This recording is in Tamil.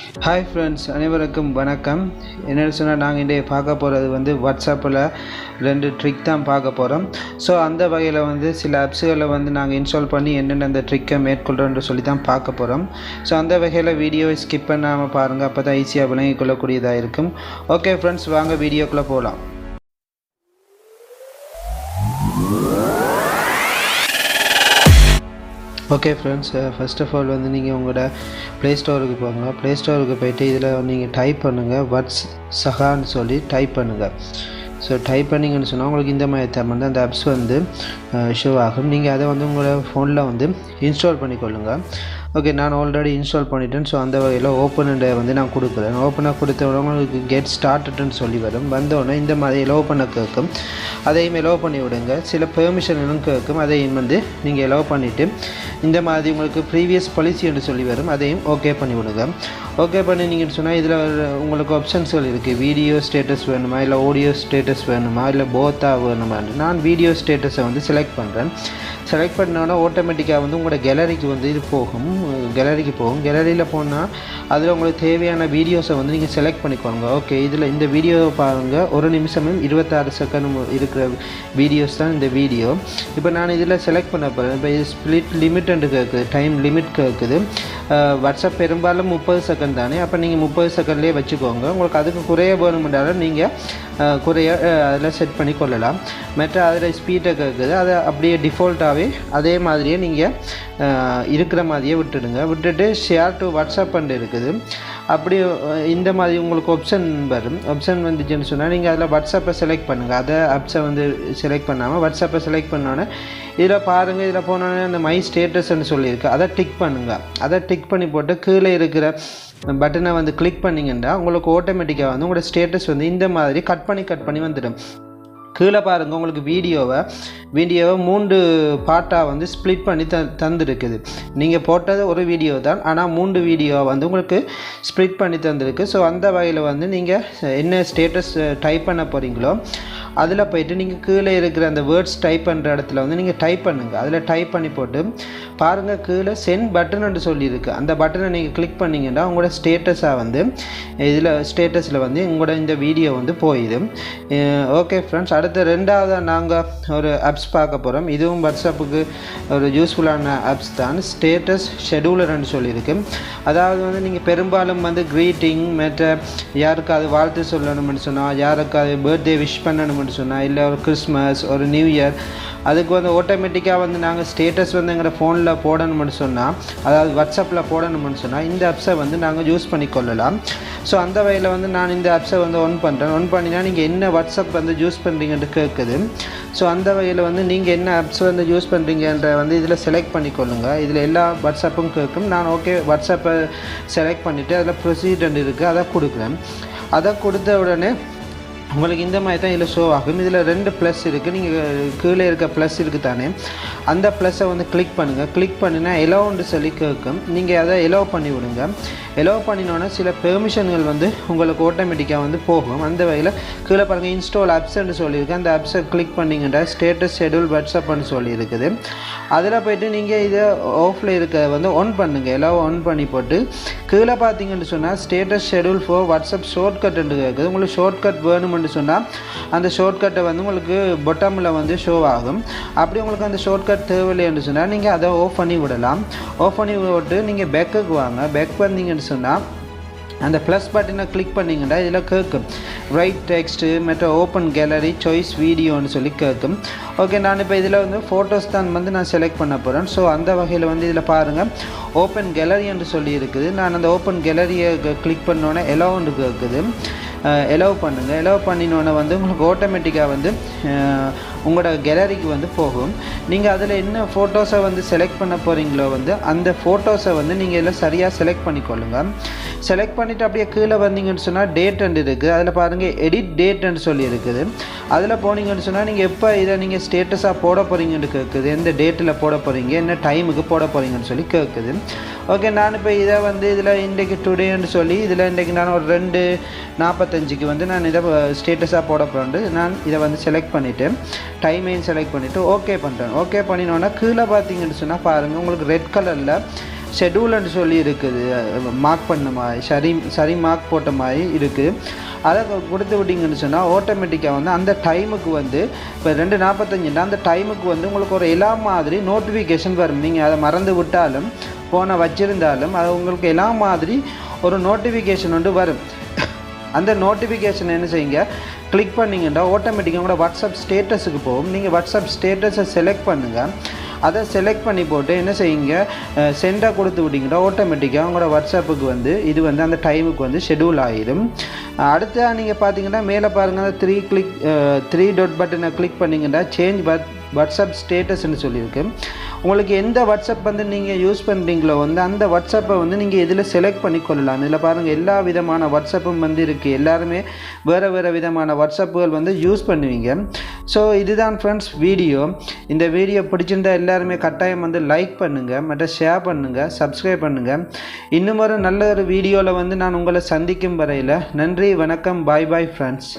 ஹாய் ஃப்ரெண்ட்ஸ், அனைவருக்கும் வணக்கம். என்னென்னு சொன்னால் நாங்கள் இன்றைய பார்க்க போகிறது வந்து வாட்ஸ்அப்பில் 2 ட்ரிக் தான் பார்க்க போகிறோம். ஸோ அந்த வகையில் வந்து சில ஆப்ஸுகளை வந்து நாங்கள் இன்ஸ்டால் பண்ணி என்னென்ன அந்த ட்ரிக்கை மேற்கொள்கிறோன்னு சொல்லி தான் பார்க்க போகிறோம். ஸோ அந்த வகையில் வீடியோவை ஸ்கிப் பண்ணாமல் பாருங்கள், அப்போ தான் ஈஸியாக விளங்கிக் கொள்ளக்கூடியதாக இருக்கும். ஓகே ஃப்ரெண்ட்ஸ், வாங்க வீடியோக்குள்ளே போகலாம். Okay friends, first of all வந்து நீங்கள் உங்களோட ப்ளே ஸ்டோருக்கு போங்க. ப்ளே ஸ்டோருக்கு போய்ட்டு இதில் நீங்கள் டைப் பண்ணுங்கள் whatsaga சொல்லி டைப் பண்ணுங்கள். ஸோ டைப் பண்ணிங்கன்னு சொன்னால் உங்களுக்கு இந்த மாதிரி தான் வந்து அந்த ஆப்ஸ் வந்து ஷோ ஆகும். நீங்கள் அதை வந்து உங்களோட ஃபோனில் வந்து இன்ஸ்டால் பண்ணிக்கொள்ளுங்கள். ஓகே, நான் ஆல்ரெடி இன்ஸ்டால் பண்ணிட்டேன். ஸோ அந்த வகையில் ஓப்பன் வந்து நான் கொடுக்குறேன். ஓப்பனாக கொடுத்த உடனே உங்களுக்கு கெட் ஸ்டார்டட்னு சொல்லி வரும். வந்தோடனே இந்த மாதிரி எலோ பண்ண கேட்கும். அதையும் எலோ பண்ணி விடுங்க. சில பெர்மிஷன்களும் கேட்கும். அதையும் வந்து நீங்கள் எலோ பண்ணிவிட்டு இந்த மாதிரி உங்களுக்கு ப்ரீவியஸ் பாலிசி என்று சொல்லி வரும். அதையும் ஓகே பண்ணி விடுங்க. ஓகே பண்ணி நீங்கள் சொன்னால் இதில் உங்களுக்கு ஆப்ஷன்ஸ்கள் இருக்குது. வீடியோ ஸ்டேட்டஸ் வேணுமா, இல்லை ஆடியோ ஸ்டேட்டஸ் வேணுமா, இல்லை போத்தாக வேணுமான்னு. நான் வீடியோ ஸ்டேட்டஸை வந்து செலக்ட் பண்ணுறேன். செலக்ட் பண்ணோன்னா ஆட்டோமேட்டிக்காக வந்து உங்களோட கேலரிக்கு வந்து இது போகும். கேலரியில் போனால் அதில் உங்களுக்கு தேவையான வீடியோஸை வந்து நீங்கள் செலக்ட் பண்ணிக்கோங்க. ஓகே, இதில் இந்த வீடியோவை பாருங்கள். 1 நிமிஷமும் 26 செகண்ட் இருக்கிற வீடியோஸ் தான் இந்த வீடியோ. இப்போ நான் இதில் செலக்ட் பண்ண போகிறேன். இப்போ இது ஸ்ப்ளிட் லிமிட்னு கேட்குது, டைம் லிமிட் கேட்குது. வாட்ஸ்அப் பெரும்பாலும் 30 செகண்ட் தானே. அப்போ நீங்கள் 30 செகண்ட்லேயே வச்சுக்கோங்க. உங்களுக்கு அதுக்கு குறைய வேணுமென்றாலும் நீங்கள் குறைய அதில் செட் பண்ணி கொள்ளலாம். மற்ற அதில் ஸ்பீட்டை கேட்குது, அதை அப்படியே டிஃபால்ட்டாகவே அதே மாதிரியே நீங்கள் இருக்கிற மாதிரியே விட்டுட்டு ஷேர் டு வாட்ஸ்அப் இருக்குது. அப்படி இந்த மாதிரி உங்களுக்கு ஆப்ஷன் வரும். ஆப்ஷன் வந்துச்சுன்னு சொன்னால் நீங்கள் அதில் வாட்ஸ்அப்பை செலக்ட் பண்ணுங்கள். அதை ஆப்ஸை வந்து செலக்ட் பண்ணாமல் வாட்ஸ்அப்பை செலக்ட் பண்ணோன்னே இதில் பாருங்கள். இதில் போனோன்னே அந்த மை ஸ்டேட்டஸ்ன்னு சொல்லியிருக்கு, அதை டிக் பண்ணுங்கள். அதை டிக் பண்ணி போட்டு கீழே இருக்கிற பட்டனை வந்து கிளிக் பண்ணிங்கன்னா உங்களுக்கு ஆட்டோமேட்டிக்காக வந்து உங்களோட ஸ்டேட்டஸ் வந்து இந்த மாதிரி கட் பண்ணி வந்துடும். கீழே பாருங்கள், உங்களுக்கு வீடியோவை 3 பார்ட்டாக வந்து ஸ்ப்ளிட் பண்ணி தந்துருக்குது. நீங்கள் போட்டது ஒரு வீடியோ தான், ஆனால் 3 வீடியோவை வந்து உங்களுக்கு ஸ்ப்ளிட் பண்ணி தந்துருக்கு. ஸோ அந்த வகையில் வந்து நீங்கள் என்ன ஸ்டேட்டஸ் டைப் பண்ண போகிறீங்களோ அதில் போய்ட்டு நீங்கள் கீழே இருக்கிற அந்த வேர்ட்ஸ் டைப் பண்ணுற இடத்துல வந்து நீங்கள் டைப் பண்ணுங்கள். அதில் டைப் பண்ணி போட்டு பாருங்கள், கீழே சென்ட் பட்டன்னு சொல்லியிருக்கு. அந்த பட்டனை நீங்கள் கிளிக் பண்ணிங்கன்னா உங்களோட ஸ்டேட்டஸாக வந்து இதில் ஸ்டேட்டஸில் வந்து உங்களோட இந்த வீடியோ வந்து போயிடும். ஓகே ஃப்ரெண்ட்ஸ், அடுத்த 2வது நாங்கள் ஒரு ஆப்ஸ் பார்க்க போகிறோம். இதுவும் வாட்ஸ்அப்புக்கு ஒரு யூஸ்ஃபுல்லான ஆப்ஸ் தான். ஸ்டேட்டஸ் ஷெடியூலர்னு சொல்லியிருக்கு. அதாவது வந்து நீங்கள் பெரும்பாலும் வந்து க்ரீட்டிங் மற்ற யாருக்காவது வாழ்த்து சொல்லணும்னு சொன்னால், யாருக்காவது பர்த்டே விஷ் பண்ணணும்னு சொன்னால், இல்லை ஒரு கிறிஸ்மஸ், ஒரு நியூ இயர், அதுக்கு வந்து ஆட்டோமேட்டிக்காக வந்து நாங்கள் ஸ்டேட்டஸ் வந்து எங்கள் ஃபோனில் போடணும்னு சொன்னால், அதாவது வாட்ஸ்அப்பில் போடணும்னு சொன்னால் இந்த ஆப்ஸை வந்து நாங்கள் யூஸ் பண்ணிக்கொள்ளலாம். ஸோ அந்த வகையில் வந்து நான் இந்த ஆப்ஸை வந்து ஒன் பண்ணுறேன். ஒன் பண்ணினா நீங்கள் என்ன வாட்ஸ்அப் வந்து யூஸ் பண்ணுறீங்கன்னு கேட்குது. ஸோ அந்த வகையில் வந்து நீங்கள் என்ன ஆப்ஸ் வந்து யூஸ் பண்ணுறீங்கன்ற வந்து இதில் செலக்ட் பண்ணிக்கொள்ளுங்கள். இதில் எல்லா வாட்ஸ்அப்பும் கேட்கும். நான் ஓகே வாட்ஸ்அப்பை செலக்ட் பண்ணிவிட்டு அதில் ப்ரொசீடர் இருக்குது, அதை கொடுக்குறேன். அதை கொடுத்த உடனே உங்களுக்கு இந்த மாதிரி தான் இதில் ஷோ ஆகும். இதில் 2 ப்ளஸ் இருக்குது. நீங்கள் கீழே இருக்க ப்ளஸ் இருக்குது தானே, அந்த ப்ளஸ்ஸை வந்து கிளிக் பண்ணுங்கள். கிளிக் பண்ணினா எலோன்னு சொல்லி கேட்கும். நீங்கள் அதை எலோ பண்ணி விடுங்க. எலோ பண்ணினோன்னா சில பெர்மிஷன்கள் வந்து உங்களுக்கு ஆட்டோமேட்டிக்காக வந்து போகும். அந்த வகையில் கீழே பாருங்கள், இன்ஸ்டால் ஆப்ஸ்ன்னு சொல்லியிருக்கு. அந்த ஆப்ஸை கிளிக் பண்ணிங்கன்னா ஸ்டேட்டஸ் ஷெடியூல் வாட்ஸ்அப்னு சொல்லியிருக்குது. அதில் போய்ட்டு நீங்கள் இதை ஆஃபில் இருக்க வந்து ஒன் பண்ணுங்கள். எல்லாம் ஒன் பண்ணி போட்டு கீழே பார்த்தீங்கன்னு சொன்னால் ஸ்டேட்டஸ் ஷெடியூல் ஃபார் வாட்ஸ்அப் ஷார்ட்கட்டுன்னு கேட்குது. உங்களுக்கு ஷார்ட்கட் வேணுமென்று சொன்னால் அந்த ஷார்ட்கட்டை வந்து உங்களுக்கு பொட்டமில் வந்து ஷோ ஆகும். அப்படி உங்களுக்கு அந்த ஷார்ட்கட் தேவையில்லைன்னு சொன்னால் நீங்கள் அதை ஆஃப் பண்ணி விடலாம். ஆஃப் பண்ணி விட்டு நீங்கள் பேக்குக்கு வாங்க. பேக் வந்தீங்கன்னு சொன்னால் அந்த ப்ளஸ் பட்டனை கிளிக் பண்ணிங்கன்னா இதில் கேட்கும் ரைட் டெக்ஸ்ட்டு மற்ற ஓப்பன் கேலரி சாய்ஸ் வீடியோன்னு சொல்லி கேட்கும். ஓகே, நான் இப்போ இதில் வந்து ஃபோட்டோஸ் தான் வந்து நான் செலக்ட் பண்ண போகிறேன். ஸோ அந்த வகையில் வந்து இதில் பாருங்கள், ஓப்பன் கேலரி என்று சொல்லி இருக்குது. நான் அந்த ஓப்பன் கேலரியை கிளிக் பண்ணோன்னே எலோன்னு கேட்குது. எலோவ் பண்ணுங்கள். எலோவ் பண்ணினோன்னே வந்து உங்களுக்கு ஆட்டோமேட்டிக்காக வந்து உங்களோட கேலரிக்கு வந்து போகும். நீங்கள் அதில் என்ன ஃபோட்டோஸை வந்து செலக்ட் பண்ண போகிறீங்களோ வந்து அந்த ஃபோட்டோஸை வந்து நீங்கள் இதில் சரியாக செலக்ட் பண்ணிக்கொள்ளுங்கள். செலக்ட் பண்ணிவிட்டு அப்படியே கீழே வந்தீங்கன்னு சொன்னால் டேட் இருக்குது. அதில் பாருங்கள் எடிட் டேட்னு சொல்லி இருக்குது. அதில் போனீங்கன்னு சொன்னால் நீங்கள் எப்போ இதை நீங்கள் ஸ்டேட்டஸாக போட போகிறீங்கன்னு கேட்குது. எந்த டேட்டில் போட போகிறீங்க, என்ன டைமுக்கு போட போகிறீங்கன்னு சொல்லி கேட்குது. ஓகே, நான் இப்போ இதை வந்து இதில் இன்றைக்கு டுடேன்னு சொல்லி இதில் இன்றைக்கு நான் ஒரு 2:45 வந்து நான் இதை ஸ்டேட்டஸாக போட போகிறேன். நான் இதை வந்து செலக்ட் பண்ணிவிட்டு டைமையும் செலக்ட் பண்ணிவிட்டு ஓகே பண்ணுறேன். ஓகே பண்ணினோன்னா கீழே பார்த்தீங்கன்னு சொன்னால் பாருங்கள், உங்களுக்கு ரெட் கலரில் ஷெட்யூல்னு சொல்லி இருக்குது, மார்க் பண்ண மாதிரி சரி மார்க் போட்ட மாதிரி இருக்குது. அதை கொடுத்து விட்டிங்கன்னு சொன்னால் ஆட்டோமேட்டிக்காக வந்து அந்த டைமுக்கு வந்து இப்போ 2:45 அந்த டைமுக்கு வந்து உங்களுக்கு ஒரு எல்லா மாதிரி நோட்டிஃபிகேஷன் வரும். நீங்கள் அதை மறந்து விட்டாலும் ஃபோனை வச்சுருந்தாலும் அது உங்களுக்கு எல்லா மாதிரி ஒரு நோட்டிஃபிகேஷன் வந்து வரும். அந்த நோட்டிஃபிகேஷன் என்ன செய்யுங்க, கிளிக் பண்ணிங்கன்னா ஆட்டோமேட்டிக்காக உங்களோட வாட்ஸ்அப் ஸ்டேட்டஸுக்கு போகும். நீங்கள் வாட்ஸ்அப் ஸ்டேட்டஸை செலக்ட் பண்ணுங்கள். அதை செலக்ட் பண்ணி போட்டு என்ன செய்யுங்க, சென்டாக கொடுத்து விட்டிங்கன்னா ஆட்டோமேட்டிக்காக உங்களோட வாட்ஸ்அப்புக்கு வந்து இது வந்து அந்த டைமுக்கு வந்து ஷெட்யூல் ஆகிடும். அடுத்த நீங்கள் பார்த்தீங்கன்னா மேலே பாருங்கள், 3 டாட் பட்டனை கிளிக் பண்ணிங்கன்னா சேஞ்ச் வாட்ஸ்அப் ஸ்டேட்டஸ்ன்னு சொல்லியிருக்கு. உங்களுக்கு எந்த வாட்ஸ்அப் வந்து நீங்கள் யூஸ் பண்ணுறீங்களோ வந்து அந்த வாட்ஸ்அப்பை வந்து நீங்கள் இதில் செலக்ட் பண்ணி கொள்ளலாம். இதில் பாருங்கள் எல்லா விதமான வாட்ஸ்அப்பும் வந்து இருக்குது. எல்லாருமே வேறு விதமான வாட்ஸ்அப்புகள் வந்து யூஸ் பண்ணுவீங்க. ஸோ இதுதான் ஃப்ரெண்ட்ஸ் வீடியோ. இந்த வீடியோ பிடிச்சிருந்தா எல்லாருமே கட்டாயம் வந்து லைக் பண்ணுங்கள், மற்றும் ஷேர் பண்ணுங்கள், சப்ஸ்கிரைப் பண்ணுங்கள். இன்னும் ஒரு நல்ல ஒரு வீடியோவில் வந்து நான் உங்களை சந்திக்கும் வரையில் நன்றி, வணக்கம், பாய் ஃப்ரெண்ட்ஸ்.